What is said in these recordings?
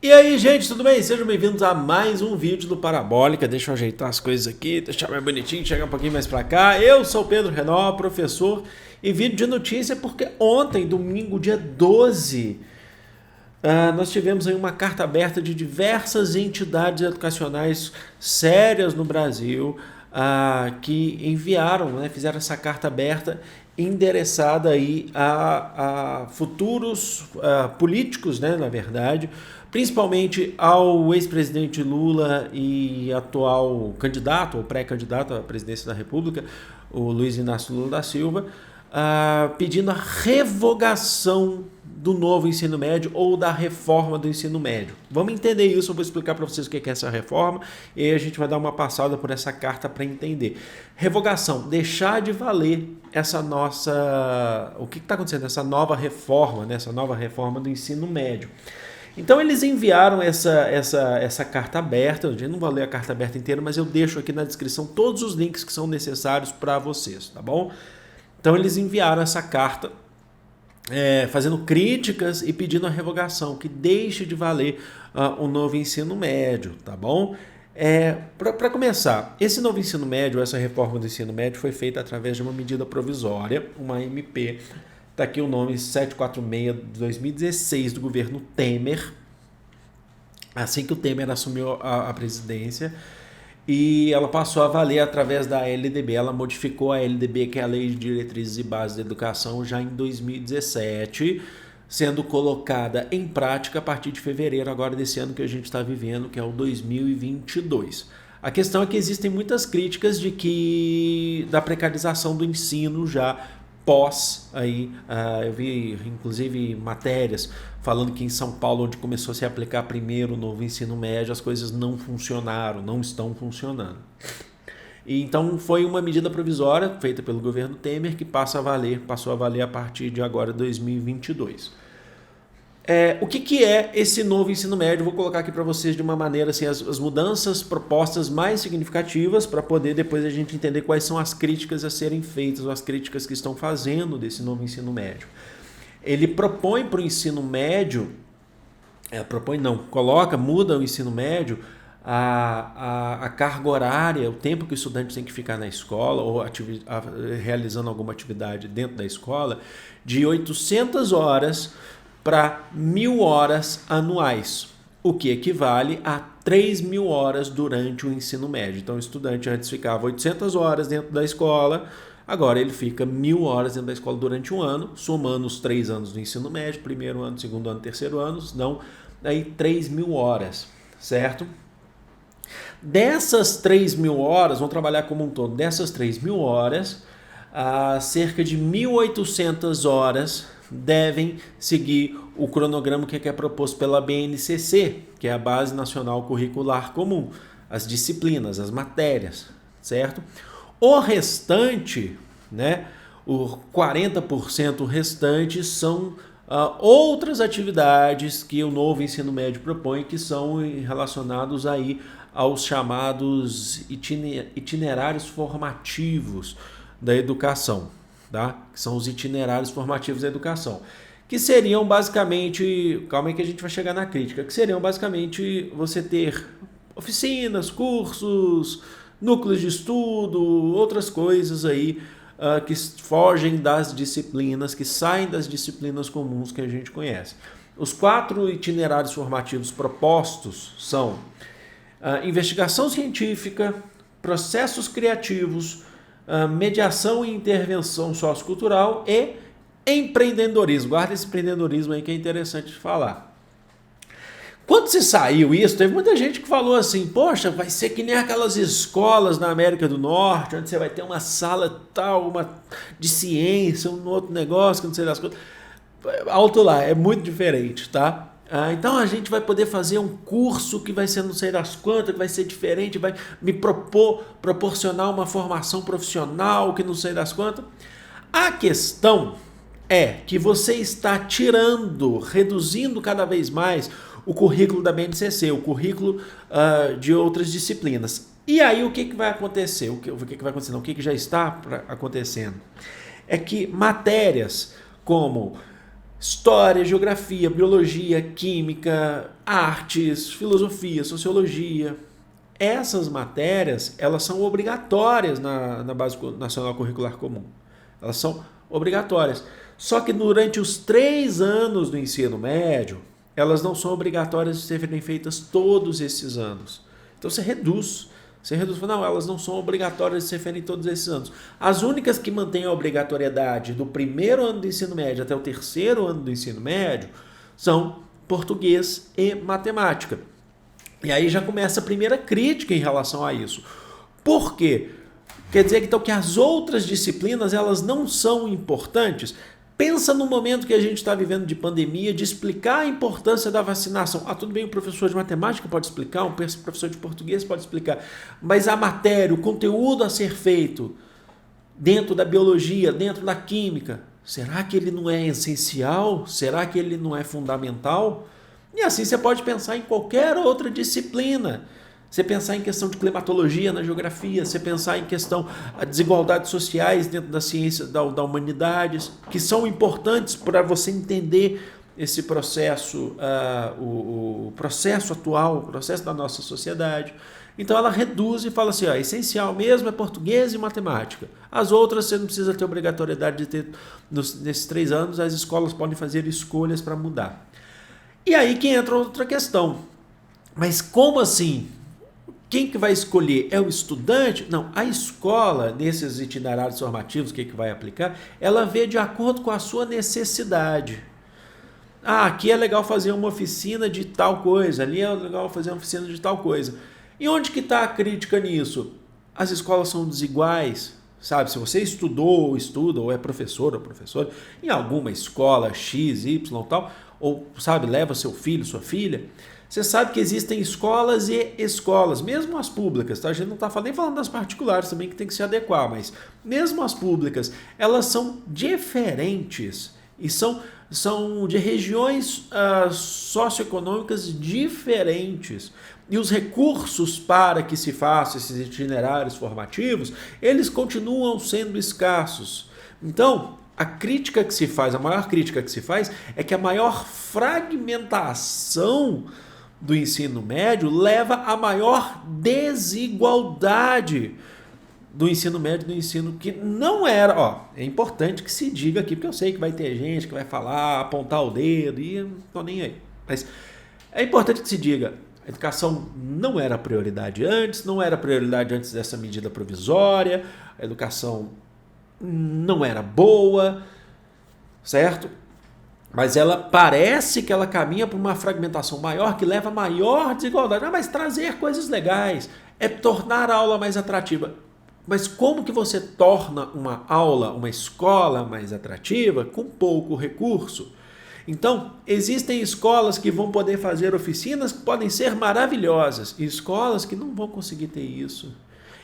E aí, gente, tudo bem? Sejam bem-vindos a mais um vídeo do Parabólica. Deixa eu ajeitar as coisas aqui, deixar mais bonitinho, chegar um pouquinho mais pra cá. Eu sou o Pedro Renó, professor, e vídeo de notícia porque ontem, domingo, dia 12, nós tivemos aí uma carta aberta de diversas entidades educacionais sérias no Brasil que enviaram, né, fizeram essa carta aberta endereçada aí a futuros políticos, né, na verdade, principalmente ao ex-presidente Lula e atual candidato ou pré-candidato à presidência da República, o Luiz Inácio Lula da Silva, pedindo a revogação do novo ensino médio ou da reforma do ensino médio. Vamos entender isso, eu vou explicar para vocês o que é essa reforma e aí a gente vai dar uma passada por essa carta para entender. Revogação, deixar de valer essa nossa... O que está acontecendo? Essa nova reforma, né? Essa nova reforma do ensino médio. Então eles enviaram essa carta aberta, eu não vou ler a carta aberta inteira, mas eu deixo aqui na descrição todos os links que são necessários para vocês, tá bom? Então eles enviaram essa carta fazendo críticas e pedindo a revogação, que deixe de valer o novo ensino médio, tá bom? Para começar, esse novo ensino médio, essa reforma do ensino médio foi feita através de uma medida provisória, uma MP. Está aqui o nome 746 de 2016 do governo Temer, assim que o Temer assumiu a presidência, e ela passou a valer através da LDB. Ela modificou a LDB, que é a Lei de Diretrizes e Bases da Educação, já em 2017, sendo colocada em prática a partir de fevereiro agora desse ano que a gente está vivendo, que é o 2022. A questão é que existem muitas críticas da precarização do ensino já pós aí, eu vi inclusive matérias falando que em São Paulo, onde começou a se aplicar primeiro o novo ensino médio, as coisas não funcionaram, não estão funcionando. E então foi uma medida provisória feita pelo governo Temer que passou a valer a partir de agora 2022. O que é esse novo ensino médio? Vou colocar aqui para vocês de uma maneira assim, as mudanças propostas mais significativas para poder depois a gente entender quais são as críticas a serem feitas ou as críticas que estão fazendo desse novo ensino médio. Ele propõe para o ensino médio, muda o ensino médio a carga horária, o tempo que o estudante tem que ficar na escola ou realizando alguma atividade dentro da escola, de 800 horas para 1.000 horas anuais, o que equivale a 3.000 horas durante o ensino médio. Então o estudante antes ficava 800 horas dentro da escola, agora ele fica 1.000 horas dentro da escola durante um ano, somando os 3 anos do ensino médio, primeiro ano, segundo ano, terceiro ano, dão aí 3.000 horas, certo? Dessas 3.000 horas, vamos trabalhar como um todo, dessas 3.000 horas, cerca de 1.800 horas devem seguir o cronograma que é proposto pela BNCC, que é a Base Nacional Curricular Comum, as disciplinas, as matérias, certo? O restante, né, o 40% restante são outras atividades que o novo ensino médio propõe, que são relacionados aí aos chamados itinerários formativos da educação. Tá? Que são os itinerários formativos da educação, que seriam basicamente, calma aí que a gente vai chegar na crítica, que seriam basicamente você ter oficinas, cursos, núcleos de estudo, outras coisas aí que fogem das disciplinas, que saem das disciplinas comuns que a gente conhece. Os 4 itinerários formativos propostos são investigação científica, processos criativos, mediação e intervenção sociocultural e empreendedorismo. Guarda esse empreendedorismo aí que é interessante de falar. Quando se saiu isso, teve muita gente que falou assim, poxa, vai ser que nem aquelas escolas na América do Norte, onde você vai ter uma sala tal, uma de ciência, um outro negócio, que não sei das coisas. Alto lá, é muito diferente, tá? Então a gente vai poder fazer um curso que vai ser não sei das quantas, que vai ser diferente, vai me proporcionar uma formação profissional que não sei das quantas. A questão é que você está reduzindo cada vez mais o currículo da BNCC, o currículo de outras disciplinas. E aí o que vai acontecer? O que vai acontecer? Não, o que já está acontecendo? É que matérias como História, geografia, biologia, química, artes, filosofia, sociologia. Essas matérias, elas são obrigatórias na Base Nacional Curricular Comum. Elas são obrigatórias. Só que durante os 3 anos do ensino médio, elas não são obrigatórias de serem feitas todos esses anos. Então você reduz. Não, elas não são obrigatórias de ser feitas todos esses anos. As únicas que mantêm a obrigatoriedade do primeiro ano do ensino médio até o 3º ano do ensino médio são português e matemática. E aí já começa a primeira crítica em relação a isso. Por quê? Quer dizer então, que as outras disciplinas elas não são importantes? Pensa no momento que a gente está vivendo de pandemia, de explicar a importância da vacinação. Tudo bem, o professor de matemática pode explicar, um professor de português pode explicar, mas a matéria, o conteúdo a ser feito dentro da biologia, dentro da química, será que ele não é essencial? Será que ele não é fundamental? E assim você pode pensar em qualquer outra disciplina. Você pensar em questão de climatologia na geografia, você pensar em questão de desigualdades sociais dentro da ciência da humanidades, que são importantes para você entender esse processo, o processo atual, o processo da nossa sociedade. Então ela reduz e fala assim, essencial mesmo é português e matemática. As outras você não precisa ter obrigatoriedade de ter, nesses 3 anos, as escolas podem fazer escolhas para mudar. E aí que entra outra questão. Mas como assim? Quem que vai escolher? É o estudante? Não, a escola, nesses itinerários formativos, que vai aplicar, ela vê de acordo com a sua necessidade. Aqui é legal fazer uma oficina de tal coisa, ali é legal fazer uma oficina de tal coisa. E onde que está a crítica nisso? As escolas são desiguais, sabe? Se você estudou ou estuda, ou é professor ou professora, em alguma escola X, Y, tal, ou, sabe, leva seu filho, sua filha, você sabe que existem escolas e escolas, mesmo as públicas, tá? A gente não está nem falando das particulares também, que tem que se adequar, mas mesmo as públicas, elas são diferentes e são de regiões socioeconômicas diferentes. E os recursos para que se façam esses itinerários formativos, eles continuam sendo escassos. Então, a maior crítica que se faz é que a maior fragmentação do ensino médio leva a maior desigualdade do ensino médio, do ensino que não era, é importante que se diga aqui, porque eu sei que vai ter gente que vai falar, apontar o dedo, e eu não estou nem aí, mas é importante que se diga, a educação não era prioridade antes dessa medida provisória, a educação não era boa, certo? Mas ela parece que ela caminha para uma fragmentação maior que leva a maior desigualdade. Mas trazer coisas legais é tornar a aula mais atrativa. Mas como que você torna uma aula, uma escola mais atrativa com pouco recurso? Então, existem escolas que vão poder fazer oficinas que podem ser maravilhosas e escolas que não vão conseguir ter isso.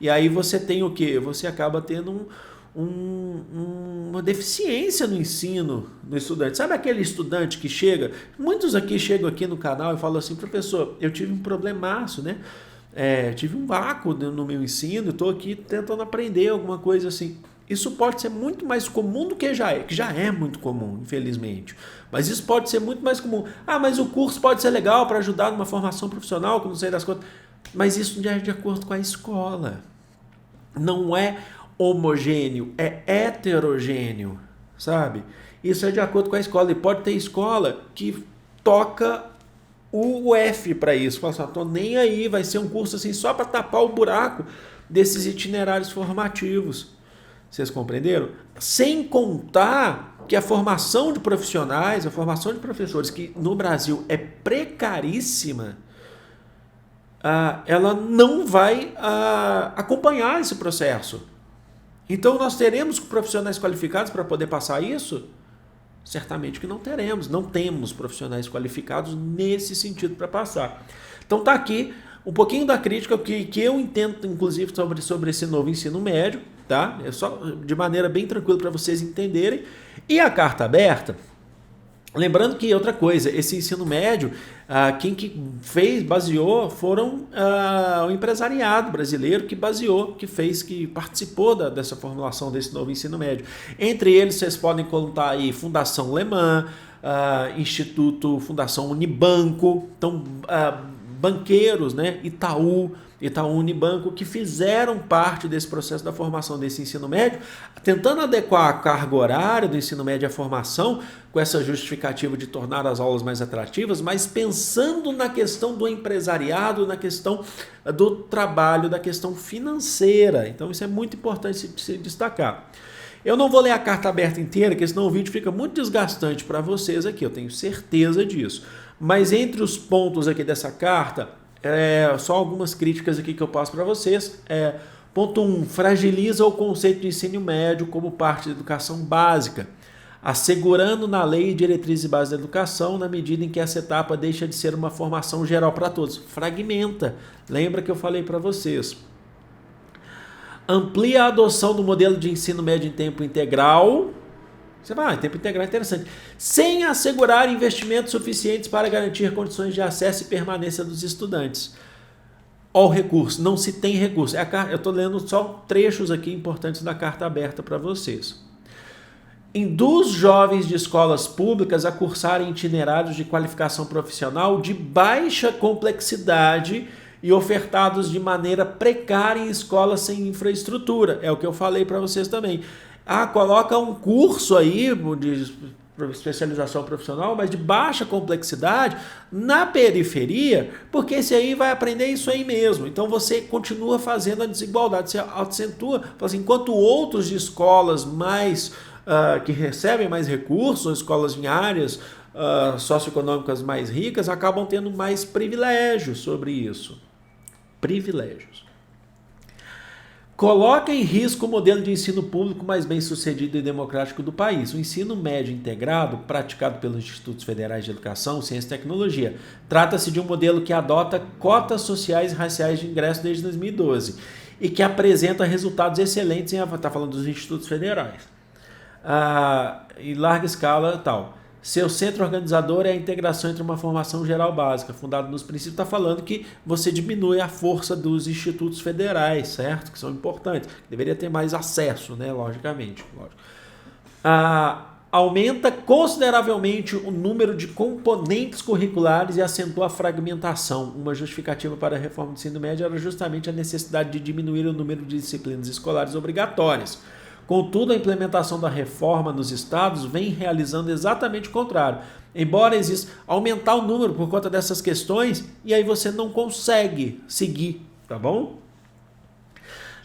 E aí você tem o quê? Você acaba tendo uma deficiência no ensino do estudante. Sabe aquele estudante que chega? Muitos aqui chegam aqui no canal e falam assim, professor, eu tive um problemaço, né? Tive um vácuo no meu ensino, estou aqui tentando aprender alguma coisa assim. Isso pode ser muito mais comum do que já é muito comum, infelizmente. Mas isso pode ser muito mais comum. Mas o curso pode ser legal para ajudar numa formação profissional, que não sei das contas. Mas isso já é de acordo com a escola. Não é homogêneo, é heterogêneo, sabe? Isso é de acordo com a escola. E pode ter escola que toca o F para isso. Fala assim, tô nem aí, vai ser um curso assim só para tapar o buraco desses itinerários formativos. Vocês compreenderam? Sem contar que a formação de profissionais, a formação de professores, que no Brasil é precaríssima, ela não vai acompanhar esse processo. Então, nós teremos profissionais qualificados para poder passar isso? Certamente que não teremos. Não temos profissionais qualificados nesse sentido para passar. Então, está aqui um pouquinho da crítica que eu entendo, inclusive, sobre esse novo ensino médio. Tá? É só de maneira bem tranquila para vocês entenderem. E a carta aberta, lembrando que outra coisa, esse ensino médio, quem que baseou foram o empresariado brasileiro que participou dessa formulação desse novo ensino médio. Entre eles, vocês podem contar aí Fundação Lemã, Instituto Fundação Unibanco, então banqueiros, né, Itaú Unibanco, que fizeram parte desse processo da formação desse ensino médio, tentando adequar a carga horária do ensino médio à formação, com essa justificativa de tornar as aulas mais atrativas, mas pensando na questão do empresariado, na questão do trabalho, da questão financeira. Então isso é muito importante se destacar. Eu não vou ler a carta aberta inteira, porque senão o vídeo fica muito desgastante para vocês aqui, eu tenho certeza disso. Mas entre os pontos aqui dessa carta, só algumas críticas aqui que eu passo para vocês. Ponto 1, fragiliza o conceito de ensino médio como parte da educação básica, assegurando na lei diretrizes e bases da educação, na medida em que essa etapa deixa de ser uma formação geral para todos. Fragmenta. Lembra que eu falei para vocês. Amplia a adoção do modelo de ensino médio em tempo integral. Você vai, tempo integral é interessante. Sem assegurar investimentos suficientes para garantir condições de acesso e permanência dos estudantes. Ó, o recurso. Não se tem recurso. Eu estou lendo só trechos aqui importantes da carta aberta para vocês. Induz jovens de escolas públicas a cursarem itinerários de qualificação profissional de baixa complexidade e ofertados de maneira precária em escolas sem infraestrutura. É o que eu falei para vocês também. Coloca um curso aí de especialização profissional, mas de baixa complexidade na periferia, porque esse aí vai aprender isso aí mesmo. Então você continua fazendo a desigualdade, você acentua, assim, enquanto outros de escolas mais que recebem mais recursos, escolas em áreas socioeconômicas mais ricas, acabam tendo mais privilégios sobre isso. Privilégios. Coloca em risco o modelo de ensino público mais bem sucedido e democrático do país. O ensino médio integrado, praticado pelos Institutos Federais de Educação, Ciência e Tecnologia, trata-se de um modelo que adota cotas sociais e raciais de ingresso desde 2012 e que apresenta resultados excelentes está falando dos institutos federais, em larga escala e tal. Seu centro organizador é a integração entre uma formação geral básica, fundada nos princípios, está falando que você diminui a força dos institutos federais, certo? Que são importantes. Deveria ter mais acesso, né? Logicamente. Aumenta consideravelmente o número de componentes curriculares e acentua a fragmentação. Uma justificativa para a reforma do ensino médio era justamente a necessidade de diminuir o número de disciplinas escolares obrigatórias. Contudo, a implementação da reforma nos estados vem realizando exatamente o contrário. Embora exista aumentar o número por conta dessas questões, e aí você não consegue seguir, tá bom?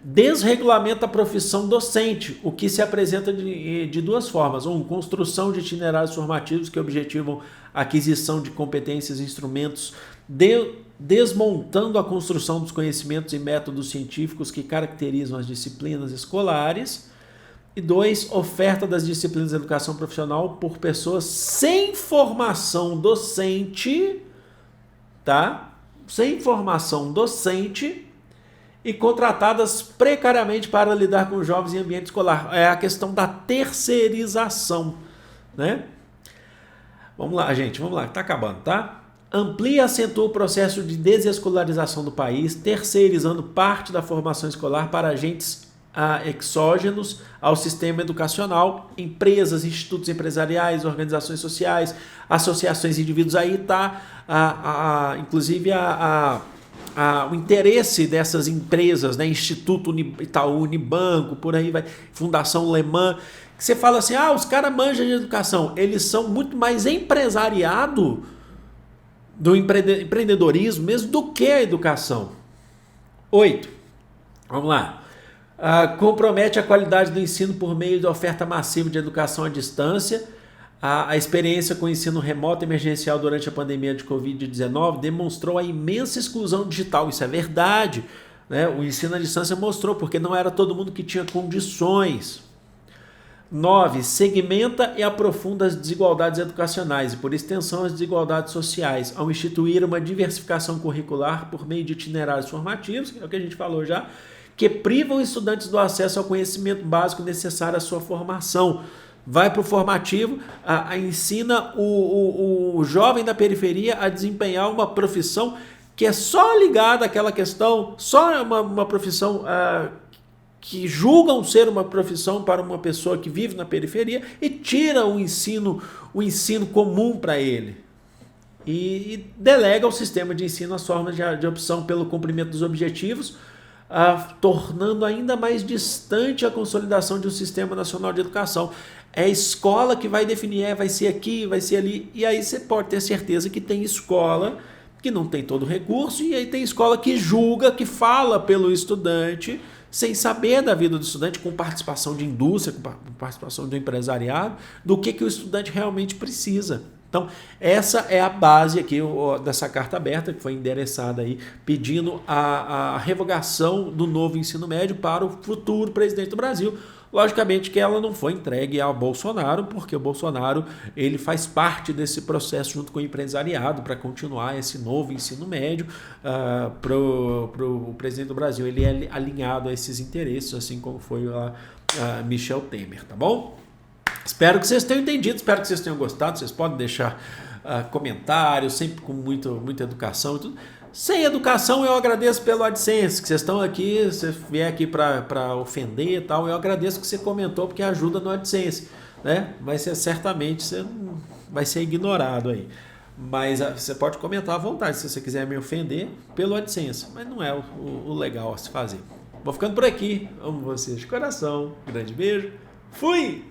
Desregulamenta a profissão docente, o que se apresenta de duas formas. Construção de itinerários formativos que objetivam a aquisição de competências e instrumentos, desmontando a construção dos conhecimentos e métodos científicos que caracterizam as disciplinas escolares. E 2, oferta das disciplinas de educação profissional por pessoas sem formação docente, tá? Sem formação docente e contratadas precariamente para lidar com jovens em ambiente escolar. É a questão da terceirização, né? Vamos lá, gente, vamos lá, tá acabando, tá? Amplia e acentua o processo de desescolarização do país, terceirizando parte da formação escolar para agentes exógenos ao sistema educacional, empresas, institutos empresariais, organizações sociais, associações, indivíduos. Aí está, inclusive, o interesse dessas empresas, né? Instituto Itaú Unibanco, por aí vai, Fundação Lemã, que você fala assim, os caras manjam de educação, eles são muito mais empresariado do empreendedorismo mesmo do que a educação. 8. Vamos lá. Compromete a qualidade do ensino por meio da oferta massiva de educação à distância. A experiência com o ensino remoto emergencial durante a pandemia de Covid-19 demonstrou a imensa exclusão digital. Isso é verdade, né? O ensino à distância mostrou, porque não era todo mundo que tinha condições. 9. Segmenta e aprofunda as desigualdades educacionais e, por extensão, as desigualdades sociais, ao instituir uma diversificação curricular por meio de itinerários formativos, é o que a gente falou já, que privam estudantes do acesso ao conhecimento básico necessário à sua formação. Vai para o formativo, ensina o jovem da periferia a desempenhar uma profissão que é só ligada àquela questão, só uma profissão que julgam ser uma profissão para uma pessoa que vive na periferia e tira o ensino comum para ele. E delega ao sistema de ensino as formas de opção pelo cumprimento dos objetivos, tornando ainda mais distante a consolidação de um sistema nacional de educação. É a escola que vai definir, vai ser aqui, vai ser ali, e aí você pode ter certeza que tem escola que não tem todo o recurso, e aí tem escola que julga, que fala pelo estudante, sem saber da vida do estudante, com participação de indústria, com participação do empresariado, do que o estudante realmente precisa. Então, essa é a base aqui dessa carta aberta, que foi endereçada aí, pedindo a revogação do novo ensino médio para o futuro presidente do Brasil. Logicamente que ela não foi entregue ao Bolsonaro, porque o Bolsonaro ele faz parte desse processo junto com o empresariado para continuar esse novo ensino médio para o presidente do Brasil. Ele é alinhado a esses interesses, assim como foi Michel Temer, tá bom? Espero que vocês tenham entendido, espero que vocês tenham gostado. Vocês podem deixar comentários, sempre com muita educação e tudo. Sem educação, eu agradeço pelo AdSense, que vocês estão aqui, você vier aqui para ofender e tal, eu agradeço que você comentou, porque ajuda no AdSense, né? Mas certamente você vai ser ignorado aí. Mas você pode comentar à vontade, se você quiser me ofender, pelo AdSense, mas não é o legal a se fazer. Vou ficando por aqui, amo vocês de coração, grande beijo, fui!